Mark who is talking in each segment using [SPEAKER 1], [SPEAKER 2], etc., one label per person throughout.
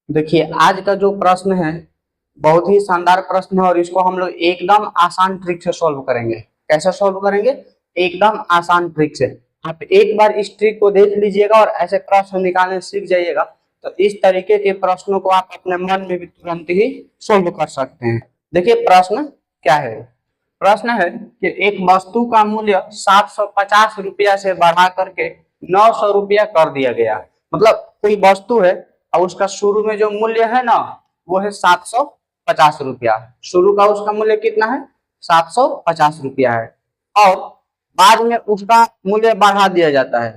[SPEAKER 1] देखिए आज का जो प्रश्न है बहुत ही शानदार प्रश्न है और इसको हम लोग एकदम आसान ट्रिक से सॉल्व करेंगे। कैसे सॉल्व करेंगे? एकदम आसान ट्रिक से। आप एक बार इस ट्रिक को देख लीजिएगा और ऐसे प्रश्न निकालने सीख जाइएगा तो इस तरीके के प्रश्नों को आप अपने मन में भी तुरंत ही सॉल्व कर सकते हैं। देखिए प्रश्न क्या है। प्रश्न है कि एक वस्तु का मूल्य 750 रुपया से बढ़ा करके 900 रुपया कर दिया गया। मतलब कोई वस्तु है और उसका शुरू में जो मूल्य है ना वो है 750 रुपया। शुरू का उसका मूल्य कितना है? 750 रुपया है और बाद में उसका मूल्य बढ़ा दिया जाता है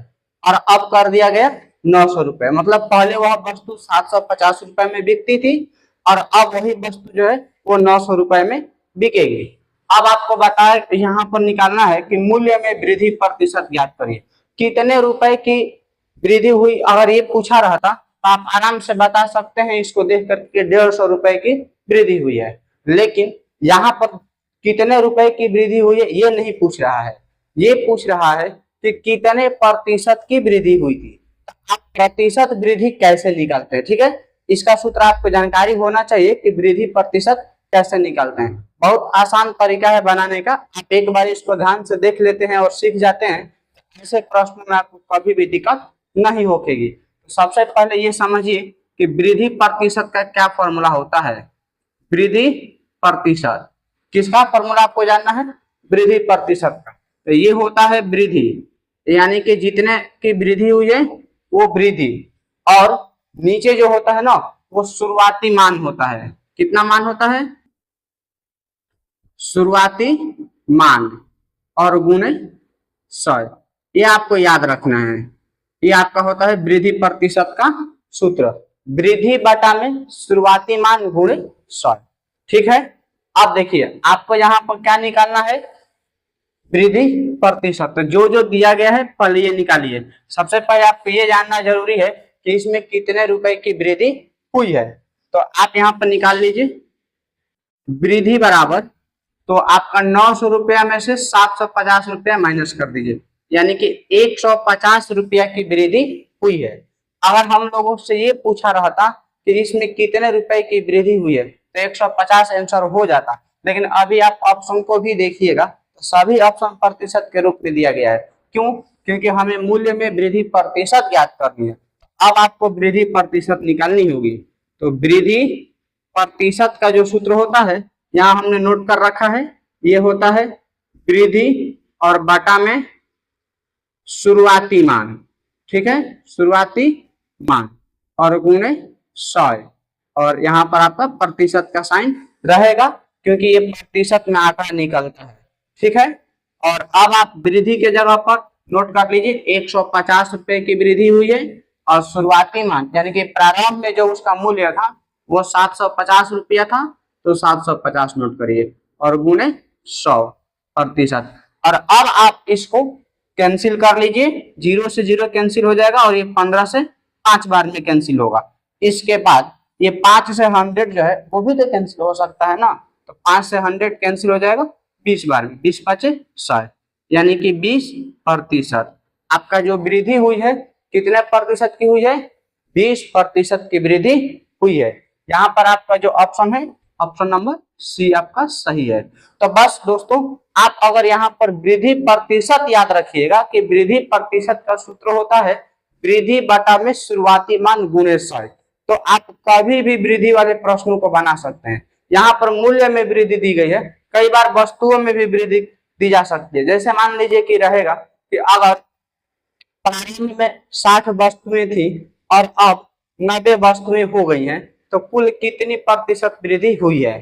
[SPEAKER 1] और अब कर दिया गया 900 रुपये। मतलब पहले वह वस्तु 750 रुपए में बिकती थी और अब वही वस्तु जो है वो 900 रुपए में बिकेगी। अब आपको बताया यहाँ पर निकालना है कि मूल्य में वृद्धि प्रतिशत ज्ञात करिए। कितने रुपए की वृद्धि हुई अगर ये पूछा रहता तो आप आराम से बता सकते हैं इसको देख करके 150 रुपए की वृद्धि हुई है। लेकिन यहाँ पर कितने रुपए की वृद्धि हुई है ये नहीं पूछ रहा है, ये पूछ रहा है कि कितने प्रतिशत की वृद्धि हुई थी। आप प्रतिशत वृद्धि कैसे निकालते हैं? ठीक है, इसका सूत्र आपको जानकारी होना चाहिए कि वृद्धि प्रतिशत कैसे निकालते हैं। बहुत आसान तरीका है बनाने का। आप एक बार इसको ध्यान से देख लेते हैं और सीख जाते हैं, ऐसे प्रश्न में आपको कभी भी दिक्कत नहीं होगी। तो सबसे पहले ये समझिए कि वृद्धि प्रतिशत का क्या फॉर्मूला होता है। वृद्धि प्रतिशत किसका फॉर्मूला आपको जानना है? वृद्धि प्रतिशत का। तो ये होता है वृद्धि, यानी कि जितने की वृद्धि हुई है वो वृद्धि, और नीचे जो होता है ना वो शुरुआती मान होता है। कितना मान होता है? शुरुआती मान और गुणे 100। ये आपको याद रखना है। ये आपका होता है वृद्धि प्रतिशत का सूत्र, वृद्धि बटा में शुरुआती मान गुणे 100। ठीक है, अब देखिए आपको यहाँ पर क्या निकालना है? वृद्धि प्रतिशत। जो जो दिया गया है पहले ये निकालिए। सबसे पहले आपको ये जानना जरूरी है कि इसमें कितने रुपए की वृद्धि हुई है। तो आप यहाँ पर निकाल लीजिए वृद्धि बराबर, तो आपका 900 रुपया में से 750 रुपया माइनस कर दीजिए, यानी कि 150 रुपया की वृद्धि हुई है। अगर हम लोगों से ये पूछा रहता कि इसमें कितने रुपए की वृद्धि हुई है तो 150 आंसर हो जाता। लेकिन अभी आप ऑप्शन को भी देखिएगा तो सभी ऑप्शन प्रतिशत के रूप में दिया गया है। क्यों? क्योंकि हमें मूल्य में वृद्धि प्रतिशत ज्ञात करनी है। अब आपको वृद्धि प्रतिशत निकालनी होगी। तो वृद्धि प्रतिशत का जो सूत्र होता है यहाँ हमने नोट कर रखा है, ये होता है वृद्धि और बटा में शुरुआती मान। ठीक है, शुरुआती मान और गुणे 100, और यहाँ पर आपका प्रतिशत का साइन रहेगा क्योंकि ये प्रतिशत में आंकड़ा निकलता है। ठीक है, और अब आप वृद्धि के जगह पर नोट कर लीजिए 150 रुपए की वृद्धि हुई है और शुरुआती मान यानी कि प्रारंभ में जो उसका मूल्य था वो 750 रुपया था, तो 750 नोट करिए और गुणे 100 प्रतिशत। और अब आप इसको कैंसिल कर लीजिए, 0 से 0 कैंसिल हो जाएगा और ये 15 से 5 बार में कैंसिल होगा। इसके बाद ये 5 से 100 जो है वो भी तो कैंसिल हो सकता है ना, तो 5 से 100 कैंसिल हो जाएगा 20 बार में, 20 5 100, यानी कि 20%। आपका जो वृद्धि हुई है कितने प्रतिशत की हुई है? 20% की वृद्धि हुई है। यहाँ पर आपका जो ऑप्शन है ऑप्शन नंबर सी आपका सही है। तो बस दोस्तों आप अगर यहाँ पर वृद्धि प्रतिशत याद रखिएगा कि वृद्धि प्रतिशत का सूत्र होता है वृद्धि बटा में शुरुआती मान गुणे 100। तो आप कभी भी वृद्धि वाले प्रश्नों को बना सकते हैं। यहाँ पर मूल्य में वृद्धि दी गई है, कई बार वस्तुओं में भी वृद्धि दी जा सकती है। जैसे मान लीजिए कि रहेगा कि अगर प्रारंभ में 60 वस्तुएं थी और अब 90 वस्तुएं हो गई हैं तो कुल कितनी प्रतिशत वृद्धि हुई है।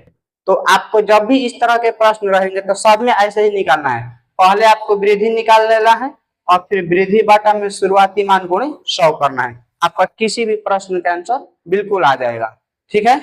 [SPEAKER 1] तो आपको जब भी इस तरह के प्रश्न रहेंगे तो सब में ऐसे ही निकालना है। पहले आपको वृद्धि निकाल लेना है और फिर वृद्धि बटा में शुरुआती मान गुणे 100 करना है। आपका किसी भी प्रश्न का आंसर बिल्कुल आ जाएगा। ठीक है।